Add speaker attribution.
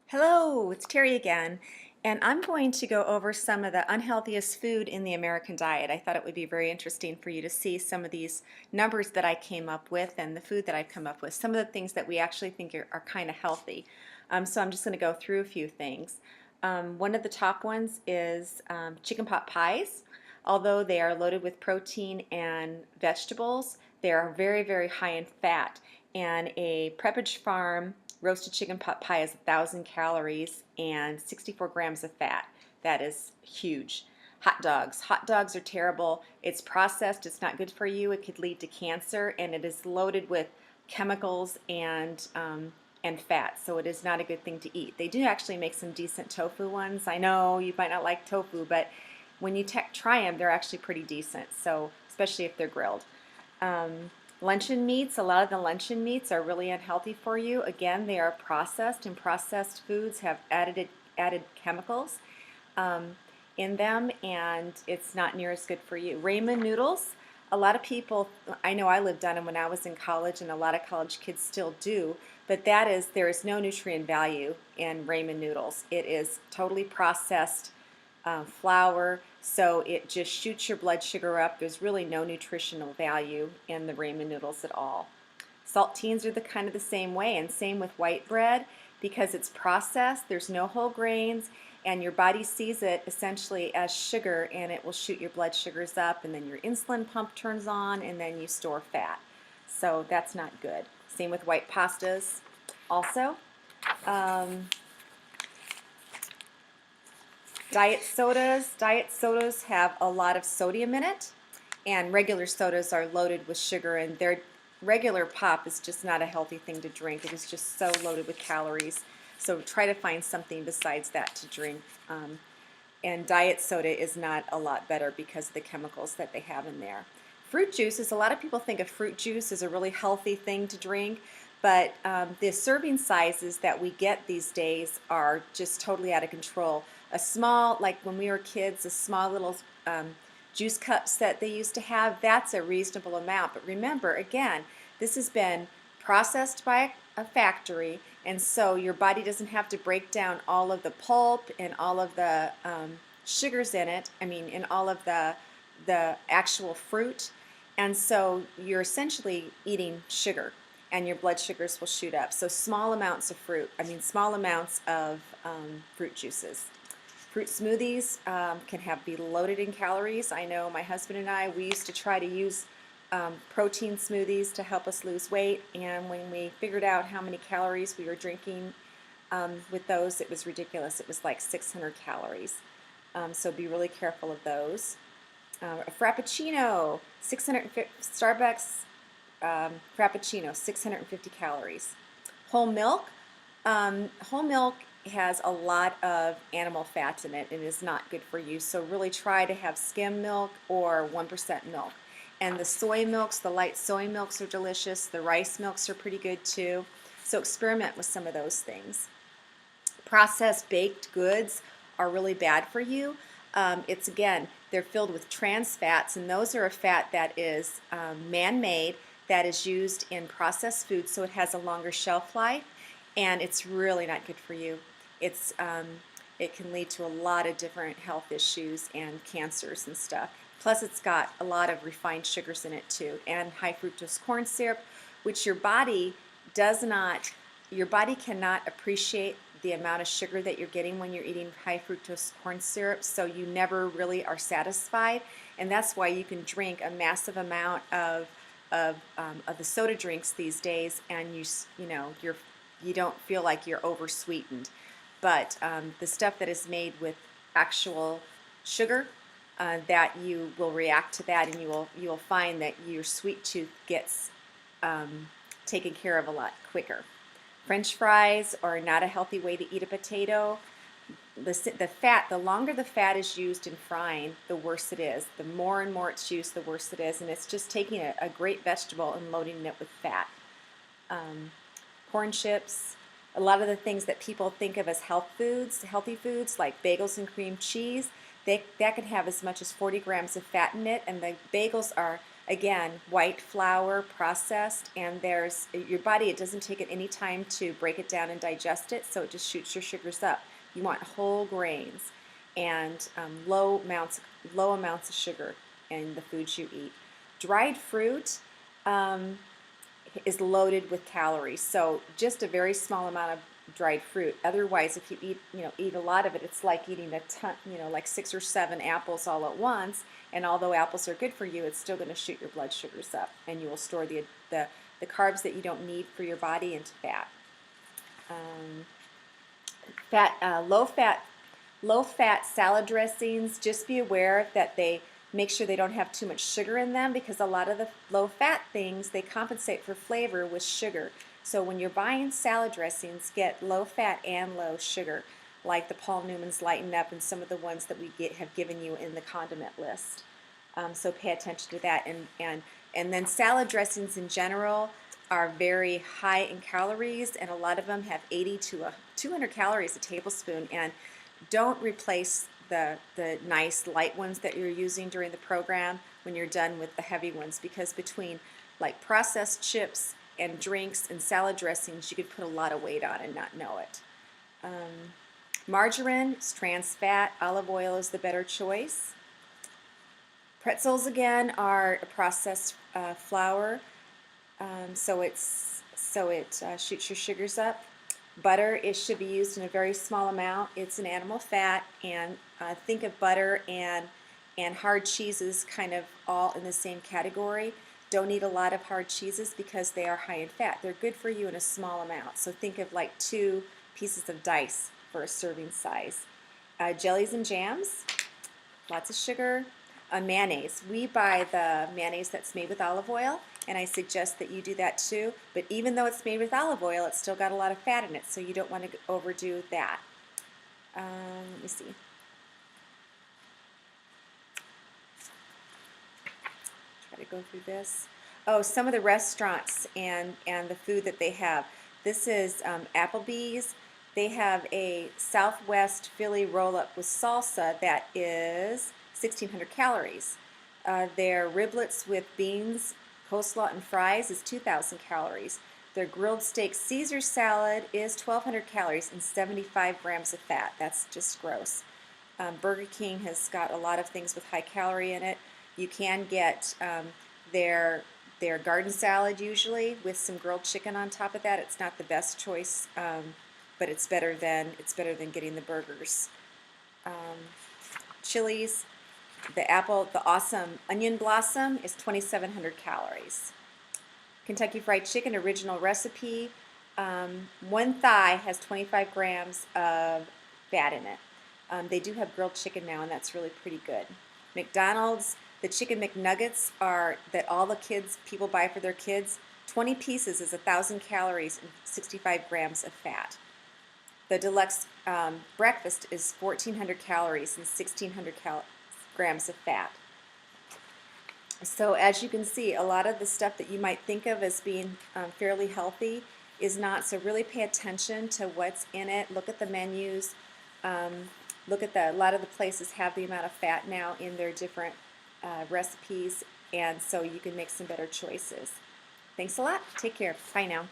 Speaker 1: Hello, it's Terry again, and I'm going to go over some of the unhealthiest food in the American diet. I thought it would be very interesting for you to see some of these numbers that I came up with and the food that I've come up with, some of the things that we actually think are kind of healthy. So I'm just going to go through a few things. One of the top ones is chicken pot pies. Although they are loaded with protein and vegetables, they are very, very high in fat. And a Preppage Farm roasted chicken pot pie is 1,000 calories and 64 grams of fat. That is huge. Hot dogs. Hot dogs are terrible. It's processed. It's not good for you. It could lead to cancer, and it is loaded with chemicals and fat, so it is not a good thing to eat. They do actually make some decent tofu ones. I know you might not like tofu, but when you try them, they're actually pretty decent. So especially if they're grilled. Luncheon meats, a lot of the luncheon meats are really unhealthy for you. Again, they are processed, and processed foods have added chemicals in them, and it's not near as good for you. Ramen noodles, a lot of people, I know I lived on them when I was in college, and a lot of college kids still do, but there is no nutrient value in ramen noodles. It is totally processed flour, so it just shoots your blood sugar up. There's really no nutritional value in the ramen noodles at all. Saltines are the kind of the same way, and same with white bread because it's processed. There's no whole grains, and your body sees it essentially as sugar, and it will shoot your blood sugars up, and then your insulin pump turns on, and then you store fat. So that's not good. Same with white pastas also. Diet sodas have a lot of sodium in it, and regular sodas are loaded with sugar, and their regular pop is just not a healthy thing to drink. It is just so loaded with calories. So try to find something besides that to drink. And diet soda is not a lot better because of the chemicals that they have in there. Fruit juices, a lot of people think of fruit juice as a really healthy thing to drink, but the serving sizes that we get these days are just totally out of control. A small, like when we were kids, a small little juice cups that they used to have, that's a reasonable amount. But remember, again, this has been processed by a factory, and so your body doesn't have to break down all of the pulp and all of the sugars in it, and all of the actual fruit. And so you're essentially eating sugar, and your blood sugars will shoot up. So small amounts of small amounts of fruit juices. Fruit smoothies can be loaded in calories. I know my husband and I, we used to try to use protein smoothies to help us lose weight, and when we figured out how many calories we were drinking with those, it was ridiculous. It was like 600 calories. So be really careful of those. A Frappuccino, Starbucks Frappuccino, 650 calories. Whole milk. Whole milk has a lot of animal fats in it and is not good for you. So really try to have skim milk or 1% milk. And the soy milks, the light soy milks are delicious. The rice milks are pretty good too. So experiment with some of those things. Processed baked goods are really bad for you. They're filled with trans fats, and those are a fat that is man-made, that is used in processed foods, so it has a longer shelf life, and it's really not good for you. It can lead to a lot of different health issues and cancers and stuff. Plus, it's got a lot of refined sugars in it too, and high fructose corn syrup, which your body cannot appreciate the amount of sugar that you're getting when you're eating high fructose corn syrup, so you never really are satisfied, and that's why you can drink a massive amount of the soda drinks these days, and you don't feel like you're over sweetened. But the stuff that is made with actual sugar, that you will react to that, and you will find that your sweet tooth gets taken care of a lot quicker. French fries are not a healthy way to eat a potato. The longer the fat is used in frying, the worse it is. The more and more it's used, the worse it is. And it's just taking a great vegetable and loading it with fat. Corn chips, a lot of the things that people think of as healthy foods, like bagels and cream cheese, that can have as much as 40 grams of fat in it, and the bagels are Again, white flour, processed, and there's your body, it doesn't take it any time to break it down and digest it, so it just shoots your sugars up. You want whole grains and low amounts of sugar in the foods you eat. Dried fruit is loaded with calories, so just a very small amount of dried fruit. Otherwise, if you eat a lot of it, it's like eating a ton, like 6 or 7 apples all at once. And although apples are good for you, it's still going to shoot your blood sugars up, and you will store the carbs that you don't need for your body into fat. Low fat salad dressings. Just be aware that they make sure they don't have too much sugar in them, because a lot of the low fat things, they compensate for flavor with sugar. So when you're buying salad dressings, get low fat and low sugar, like the Paul Newman's Lighten Up and some of the ones that have given you in the condiment list. So pay attention to that. And then salad dressings in general are very high in calories, and a lot of them have 80 to 200 calories a tablespoon. And don't replace the nice light ones that you're using during the program when you're done with the heavy ones, because between like processed chips and drinks and salad dressings, you could put a lot of weight on and not know it. Margarine is trans fat. Olive oil is the better choice. Pretzels, again, are a processed flour, so it shoots your sugars up. Butter, it should be used in a very small amount. It's an animal fat, and think of butter and hard cheeses kind of all in the same category. Don't eat a lot of hard cheeses because they are high in fat. They're good for you in a small amount. So think of like 2 pieces of dice for a serving size. Jellies and jams, lots of sugar. Mayonnaise. We buy the mayonnaise that's made with olive oil, and I suggest that you do that too. But even though it's made with olive oil, it's still got a lot of fat in it, so you don't want to overdo that. Let me see. Try to go through this. Oh, some of the restaurants and the food that they have. This is Applebee's. They have a Southwest Philly roll-up with salsa that is 1,600 calories. Their riblets with beans, coleslaw, and fries is 2,000 calories. Their grilled steak Caesar salad is 1,200 calories and 75 grams of fat. That's just gross. Burger King has got a lot of things with high calorie in it. You can get their garden salad usually with some grilled chicken on top of that. It's not the best choice, but it's better than getting the burgers. Chilies. The awesome onion blossom is 2,700 calories. Kentucky Fried Chicken original recipe. One thigh has 25 grams of fat in it. They do have grilled chicken now, and that's really pretty good. McDonald's, the chicken McNuggets that all the people buy for their kids. 20 pieces is 1,000 calories and 65 grams of fat. The deluxe breakfast is 1,400 calories and 1,600 grams of fat. So as you can see, a lot of the stuff that you might think of as being fairly healthy is not. So really pay attention to what's in it. Look at the menus. Look at a lot of the places have the amount of fat now in their different recipes, and so you can make some better choices. Thanks a lot. Take care. Bye now.